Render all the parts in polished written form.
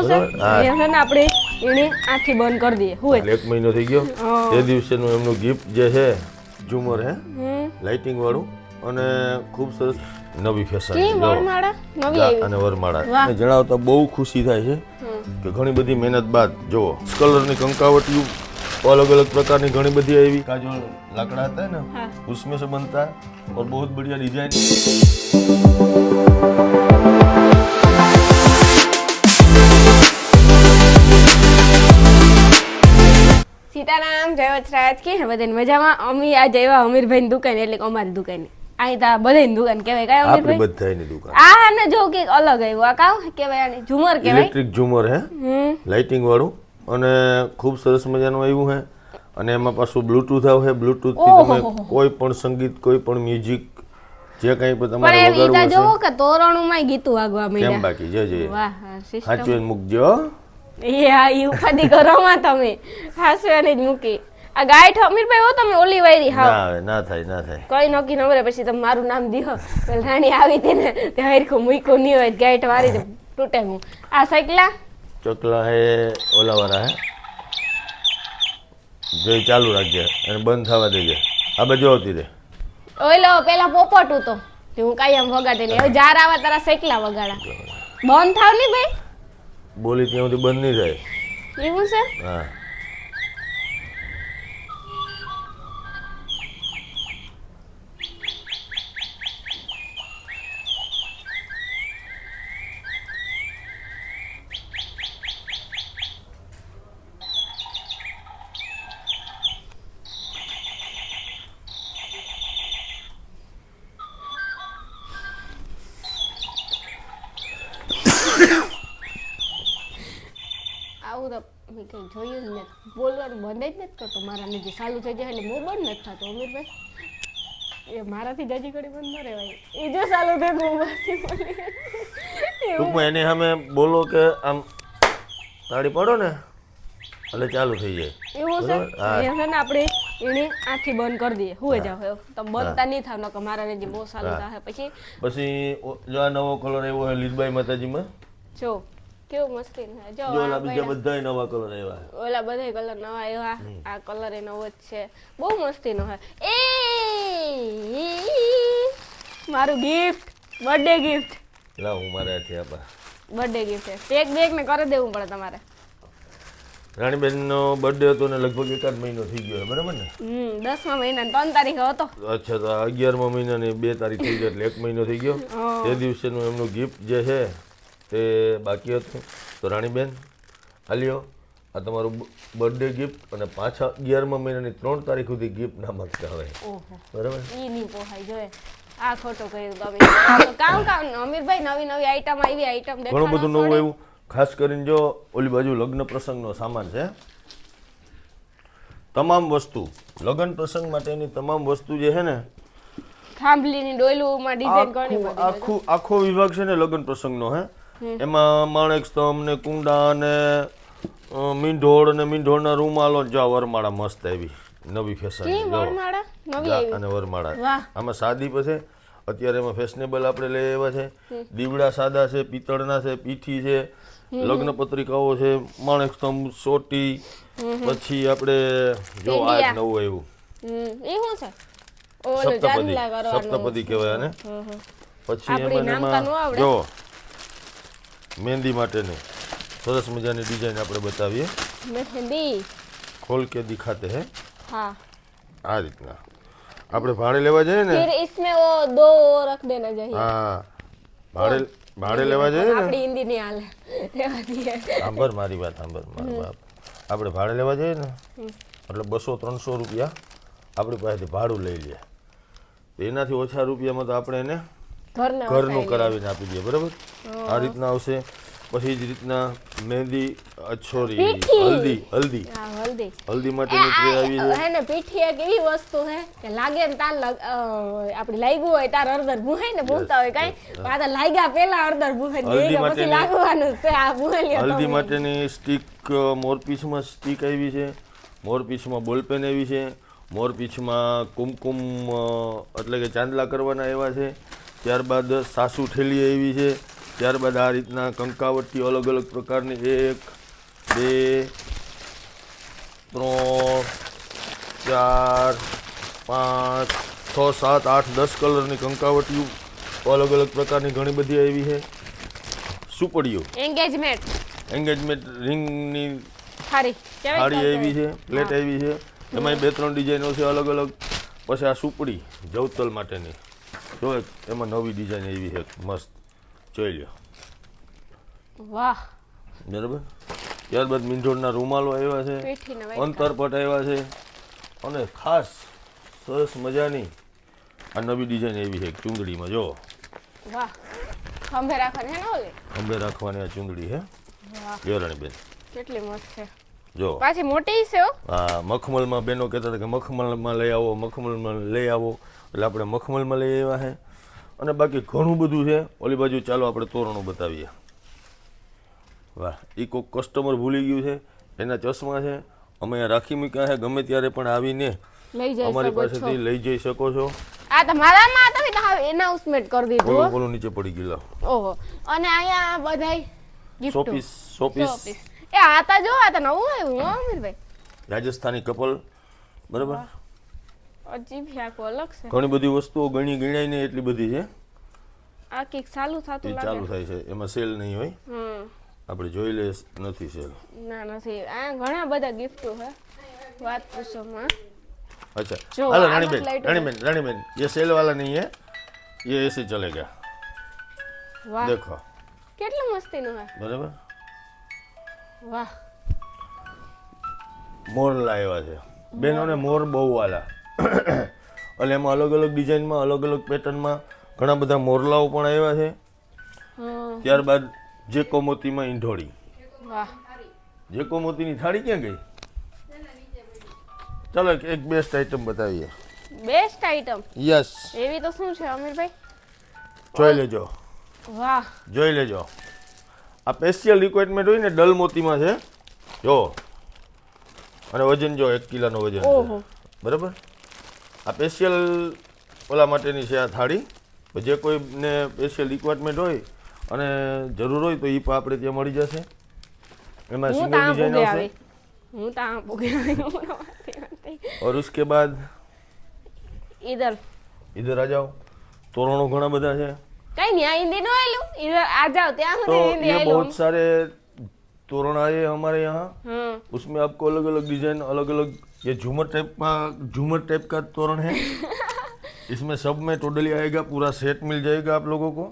છે એમ છે ને આપણે એની આંખી બંધ કરી દઈએ હું 1 મહિનો થઈ ગયો એ દિવસેનું એમનું ગિફ્ટ જે છે ઝુમર હે લાઇટિંગ વાળું અને ખૂબ સરસ નવી ફેશન વરમાળા નવી આવી અને વરમાળા જણાવતા બહુ ખુશી થાય છે કે ઘણી બધી મહેનત બાદ જુઓ કલરની કંકાવટીયું अलग अलग प्रकार की घनी बधी आई का जो लाकड़ा आता है ना उसमें से बनता है और बहुत बढ़िया डिजाइन सीताराम जय वचराज की बधाने मजामां अमी आज आव्या अमीरभाई दुकान એટલે અમારી દુકાને અહીં તા બધાની દુકાન કહેવાય કાય અમીરભાઈ આપણી બધાની દુકાન આ ને જો કે અલગ આવ્યું આ કામ કહેવાય આને ઝુમર કહેવાય ઇલેક્ટ્રિક ઝુમર હે લાઇટિંગ વાળું અને ખૂબ સરસ મજાનું આવ્યું હે અને એમાં પાછું બ્લૂટૂથ આવે બ્લૂટૂથ થી તમે કોઈ પણ સંગીત કોઈ પણ મ્યુઝિક જે કંઈ પણ તમારે વગાડવું હશે જો કે તોરણુમાં ગીતું વાગવા માંડ્યા કેમ બાકી જે વાહ સિસ્ટમ હાચવેન મૂકજો એ આ ઈ ઉપાધી કરોમાં તમે હાસવેને જ મૂકી આ ગાઈઠ અમીરભાઈ હો તમે ઓલી વાયરી હા ના થાય કઈ નોકી નંબરે પછી તમે મારું નામ દીહો પેલ રાણી આવી તેને તે હરખું મૂક્યું નહીં હોય ગાઈઠ વારી દે તૂટે હું આ સાયકલા ચોકલા હે ઓલા વાળા હે જે ચાલુ રાખજે અને બંધ થવા દેજે આ બાજુ આવતી રે ઓલો પેલા પોપટ હતો તે હું કાયમ વગાડે ને હવે જાર આવા તારા સાયકલા વગાડા બંધ થાવ ની ભાઈ બોલી ત્યાં સુધી બંધ નહીં થાય એવું છે હા આવું તો મેં કંઈ જોયું જ નથી બોલવાનું બંધ જ નથી કરતો મારા ને જે ચાલુ થઈ જાય એટલે હું બંધ નથી થતો અમીરભાઈ એ મારાથી જાજી ઘડી બંધ ન રહેવાય એ જો ચાલુ થાય હું બસથી બોલી ટૂંકમાં એને સામે બોલો કે આમ તાળી પડો ને એટલે ચાલુ થઈ જાય એવું છે એમ છે ને આપણે એની આંખી બંધ કરી દઈએ હું જાવ તમે બંધતા નહીં થાવ નકર મારા ને જે બહુ ચાલુ થાય પછી જો આ નવો કલર આવ્યો છે લીલબાઈ માતાજીમાં જો કેવું મસ્તી જો ઓલા બીજા બધા નવા કલર આવ્યા ઓલા બધા કલર નવા આવ્યા આ કલર એ નવો જ છે બહુ મસ્તી નો હે એ મારું ગિફ્ટ બર્થડે ગિફ્ટ લાવ હું મારે છે આપા બર્થડે ગિફ્ટ છે ટેગ ને કરી દેવું પડે તમારે રાણીબેન નો બર્થડે હતો ને લગભગ 1 મહિનો થઈ ગયો બરાબર ને 10મા મહિના 3 તારીખે હતો અચ્છા તો 11મા મહિનાની 2 તારીખ થઈ ગઈ એટલે 1 મહિનો થઈ ગયો એ દિવસેનું એમનું ગિફ્ટ જે છે તે બાકી હતું તો રાણીબેન આલ્યો આ તમારું બર્થડે ગિફ્ટ અને પાછા 11મા મહિનાની 3 તારીખ સુધી ગિફ્ટ ના માંગતા હોય બરાબર ઈ ની પોહાય જોય આ ખોટો કર્યું તમે કામ અમીરભાઈ નવી નવી આઈટમ આવી આઈટમ દેખાડો ઘણું બધું નવું આવ્યું ખાસ કરીને જો ઓલી બાજુ લગ્ન પ્રસંગનો સામાન છે તમામ વસ્તુ લગ્ન પ્રસંગ માટેની તમામ વસ્તુ જે છે ને થાંભલીની ડોયલુમાં ડિઝાઇન ઘણી બધી આખો વિભાગ છે ને લગ્ન પ્રસંગનો હે એમાં માણેક સ્તંભ ને કુંડા ને મીંઢોળ ને મીંઢોળના રૂમાલો જો વરમાળા મસ્ત આવી નવી ફેશન વરમાળા નવી આવી અને વરમાળા આમાં સાદી પછી અત્યારે એમાં ફેશનેબલ આપણે લઈ આવ્યા છે દીવડા સાદા છે પિત્તળના છે પીઠી છે લગ્ન પત્રિકાઓ છે માણેક સ્તંભ સોટી પછી આપણે જો આ નવું આવ્યું એ શું છે ઓલો ચાંદલા કરવાનો સપ્તપદી કહેવાય આને પછી એમાં જો મહેંદી માટેની સરસ મજાની ડિઝાઇન આપણે બતાવીએ મહેંદી ખોલ કે દિખાતે હે હા આ રીતના આપણે ભાડે લેવા જઈએ ને फिर इसमें वो दो रख देना चाहिए હા ભાડે લેવા જઈએ ને આપણી હિન્દી નહીં હાલે લેવા દઈએ સાંભળ મારી વાત સાંભળ મારો બાપ આપણે ભાડે લેવા જઈએ ને એટલે 200-300 રૂપિયા આપણી પાસેથી ભાડું લઈ લે એનાથી ઓછા રૂપિયામાં તો આપણે એને ઘરનું કરાવીને આપી દઈએ બરાબર આ રીતના આવશે પછી જ રીતના મહેંદી સોરી હલ્દી માટેની ટ્રે આવી છે હે ને પીઠી એક એવી વસ્તુ છે કે લાગે ને તાર આપડી લાગ્યું હોય તાર અડધર ભૂહાય ને ભૂંતા હોય કઈ પાછા લાગ્યા પેલા અડધર ભૂહાય ને પછી લાગવાનું છે આ ભૂહેલી હલ્દી માટેની સ્ટીક મોરપીસમાં સ્ટીક આવી છે મોરપીસમાં બોલપેન આવી છે મોરપીછમાં કુમકુમ એટલે કે ચાંદલા કરવાના એવા છે ત્યારબાદ સાસુ ઠેલી આવી છે ત્યારબાદ આ રીતના કંકાવટીઓ અલગ અલગ પ્રકારની 1 2 3 4 5 6 7 8 10 કલરની કંકાવટીઓ અલગ અલગ પ્રકારની ઘણી બધી આવી છે. સુપડીઓ એન્ગેજમેન્ટ રિંગની થાળી આવી છે, પ્લેટ આવી છે, એમાં 2-3 ડિઝાઇનો છે અલગ અલગ. પછી આ સુપડી જવતલ માટેની જો એમાં નવી ડિઝાઇન આવી છે મસ્ત, જોઈ લો. વાહ, બરાબર. ત્યારબાદ મીંઢોળના રૂમાલો આવ્યા છે, અંતરપટ આવ્યા છે, અને ખાસ સરસ મજાની આ નવી ડિઝાઇન આવી છે ચૂંદડીમાં. જો વાહ, ખંભે રાખવાની છે ને ઓલી ખંભે રાખવાની આ ચૂંદડી છે. જો રાણીબેન કેટલી મસ્ત છે. જો પાછી મોટી છે હો. હા, મખમલમાં બેનો કહેતા હતા કે મખમલમાં લઈ આવો, મખમલમાં લઈ આવો, એટલે આપણે મખમલમાં લઈ આવ્યા છે. અને બાકી ઘણું બધું છે. ઓલી બાજુ ચાલો આપણે તોરણો બતાવીએ. વાહ, એ કોઈક કસ્ટમર ભૂલી ગયું છે, એના ચશ્મા છે, અમે અહીંયા રાખી મૂક્યા છે. ગમે ત્યારે પણ આવીને અમારી પાસેથી લઈ જઈ શકો છો. આ તમારામાં તો એનાઉન્સમેન્ટ કરી દીધું. ઓલો નીચે પડી ગયેલો. ઓહો, અને અહીંયા બધાય શોપીસ એ આતા જો આ તો નવું આવ્યું હો અમીરભાઈ. રાજસ્થાની કપલ, બરાબર. અજીબ છે, આખું અલગ છે. ઘણી બધી વસ્તુઓ ગણાય ને એટલી બધી છે. આ કઈક ચાલુ થતું લાગે. ચાલુ થાય છે, એમાં સેલ નહીં હોય. આપણે જોઈ લે, નથી સેલ. ના નથી. આ ઘણા બધા ગિફ્ટો છે, વાત પૂછો માં. अच्छा, हेलो रानीबेन, ये सेल वाला नहीं है, ये ऐसे चलेगा. वाह, देखो કેટલું મસ્તીનું છે. બરાબર. વાહ, મોર લાવ્યા છે બેનોને, મોર બહુ વાલા. એટલે એમાં અલગ અલગ ડિઝાઇનમાં, અલગ અલગ પેટર્નમાં ઘણા બધા મોરલાઓ પણ આવ્યા છે. ત્યારબાદ જેકો મોતીમાં ઈંઢોળી. વાહ, જેકો મોતીની થાળી ક્યાં ગઈ? ચાલો એક બેસ્ટ આઈટમ બતાવીએ. Best item? યસ. એવી તો શું છે અમીરભાઈ? જોઈ લેજો. વાહ, જોઈ લેજો. આ સ્પેશિયલ રિક્વાયરમેન્ટ હોય ને, ડલ મોતીમાં છે. જો, અને વજન જો 1 કિલોનો વજન છે. બરાબર. આ સ્પેશિયલ ઓલા માટેની છે આ થાળી. જે કોઈને સ્પેશિયલ રિક્વાયરમેન્ટ હોય અને જરૂર હોય તો એ પણ આપણે ત્યાં મળી જશે. એમાં સિંગલ ડિઝાઇન આવશે. હું તાં પૂગી और उसके बाद इधर आ जाओ. तोरणों घना बधा है. कहीं नहीं हिंदी नो आलू, इधर आ जाओ. ત્યાં तो हिंदी ये आलू. बहुत सारे तोरण आए हमारे यहाँ. उसमें आपको अलग अलग डिजाइन, अलग अलग ये झूमर टाइप का तोरण है. इसमें सब में टोटली आएगा, पूरा सेट मिल जाएगा आप लोगों को.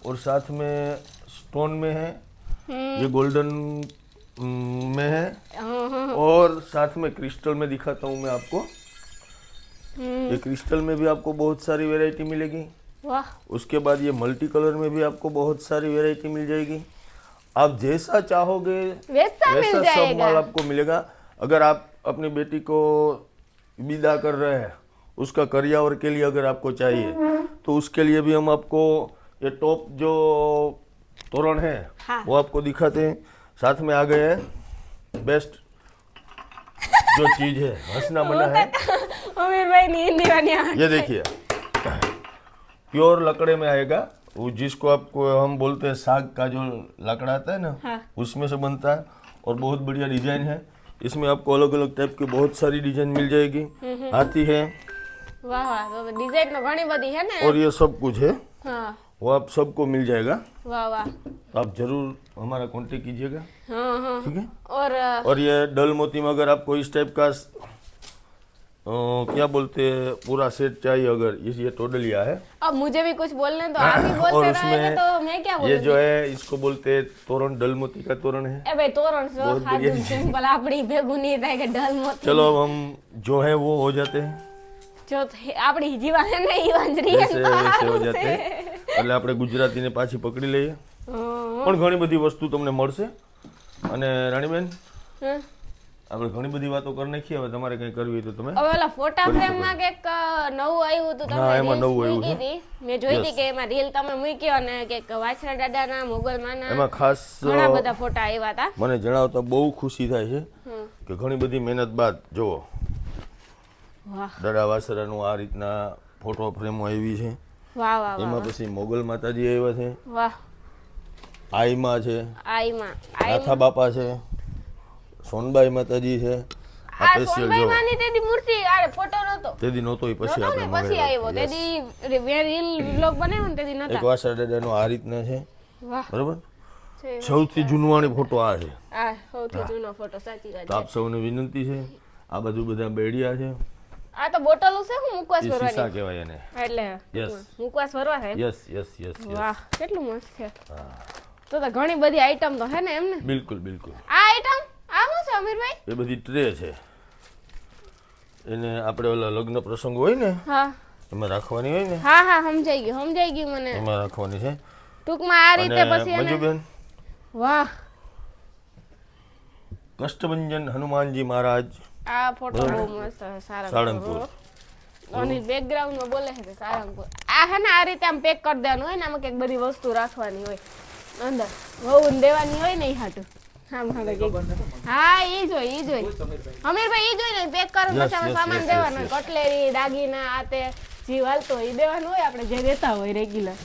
और साथ में स्टोन में है, ये गोल्डन में है, और साथ में क्रिस्टल में दिखाता हूँ मैं आपको. ये क्रिस्टल में भी आपको बहुत सारी वैरायटी मिलेगी. वाह. उसके बाद ये मल्टी कलर में भी आपको बहुत सारी वैरायटी मिल जाएगी. आप जैसा चाहोगे वैसा सब माल आपको मिलेगा. अगर आप अपनी बेटी को विदा कर रहे हैं, उसका करियावर के लिए अगर आपको चाहिए, तो उसके लिए भी हम आपको ये टॉप जो तोरण है, वो आपको दिखाते हैं. साथ में आ गए हैं बेस्ट जो चीज है, हंसना मना है. अमीर भाई नींद दीवानी. ये देखिए, प्योर लकड़े में आएगा. वो जिसको आपको हम बोलते हैं साग का जो लकड़ा आता है ना, उसमें से बनता है. और बहुत बढ़िया डिजाइन है. इसमें आपको अलग अलग टाइप की बहुत सारी डिजाइन मिल जाएगी. हाथी है. वाह वाह, तो डिजाइन तो घनी बड़ी है ना. और ये सब कुछ है. हाँ, वो आप सबको मिल जाएगा. वाह वाह. तो आप जरूर हमारा कांटेक्ट कीजिएगा. हाँ, ठीक है. और ये डल मोती में अगर आपको इस टाइप का क्या बोलते हैं पूरा सेट चाहिए, अगर ये टोडलिया है. अब मुझे भी कुछ बोलने तो आप ही बोलते रहेंगे तो मैं क्या बोलूं. ये जो है इसको बोलते हैं तोरण, डल मोती का तोरण है. ए भाई तोरण सो खादू सिंपल આપડી ભેગું નહીં થાય કે ડલ મોતી. चलो अब हम जो है वो हो जाते हैं. જો આપડી જીવા છે ને ઈ વાંજરી વૈસે हो जाते हैं. એટલે આપણે ગુજરાતીને પાછી પકડી લઈએ. પણ ઘણી બધી વસ્તુ તમને મળશે. અને રાણીબેન, આપણે ઘણી બધી વાતો કરી નાખી. હવે તમારે કંઈ કરવી તો તમે. હવે ઓલા ફોટા ફ્રેમમાં કંઈક નવું આવ્યું હતું, તમે એમાં નવું આવ્યું છે. મેં જોઈ હતી કે એમાં રીલ તમે મૂકી અને કંઈક વાછરા દાદાના, મોગલમાના, એમાં ખાસ ઘણા બધા ફોટા આવ્યા હતા. મને જણાવતા બહુ ખુશી થાય છે કે ઘણી બધી મહેનત બાદ જુઓ દાદા વાસરાનું આ રીતના ફોટો ફ્રેમો આવી છે. વાહ વાહ. એમાં પછી મોગલ માતાજી આવ્યા છે. વાહ. આઈમાં છે, આઈમાં નાથા બાપા છે, સોનબાઈ માતાજી છે. આ આ સ્પેશિયલ સોનબાઈ જો માની તેદી મૂર્તિ આ ફોટો નતો તેદી નહોતો, એ પછી નતો આપણે ને પછી આવ્યો મંગાવ્યો. તેદી રીલ વ્લોગ બનાવ્યો ને તેદી એક નતા. વાસા દાદાનો આ રીતના છે, વાહ બરોબર. છે સૌથી જૂનવાણી ફોટો આ છે. આ સૌથી જૂનો ફોટો સાચી વાત તો છે. આપ સૌને વિનંતી છે, આ બધું બધા બેડિયા છે, આ તો બોટલો છે હું મુકવાસ એ શીશા ભરવાની કહેવાય એને. એટલે Yes. મુકવાસ ભરવા છે એમ? Yes yes yes yes. વાહ કેટલું મસ્ત છે. તો ઘણી બધી આઈટમ તો હે ને એમને. બિલકુલ બિલકુલ. આ આઈટમ આ શું છે અમીરભાઈ? એ બધી ટ્રે છે, એને આપણે ઓલા લગ્ન પ્રસંગ હોય ને હા એમાં રાખવાની હોય ને, હા હા સમજાઈ ગયું મને. એમાં રાખવાની છે. ટૂંકમાં આ રીતે અને પછી એને મંજુબેન, વાહ કષ્ટભંજન હનુમાનજી મહારાજ, આ ફોટો બહુ મસ્ત છે. સાળંગપુર. અને બેકગ્રાઉન્ડ માં બોલે છે સાળંગપુર. આ હે ને આ રીતે આમ પેક કરી દેવાનું હોય ને, આમાં કંઈક બધી વસ્તુ રાખવાની હોય અંદર, વહુને દેવાની હોય ને એ હાટું. હા ઈ જોઈ અમીરભાઈ ઈ જોઈ ને પેક કરો Yes, પછી આમાં yes, સામાન yes, દેવાનો yes, હોય, કટલેરી દાગીના આ તે જી હાલતો હોય ઈ દેવાનું હોય, આપણે જે દેતા હોય રેગ્યુલર.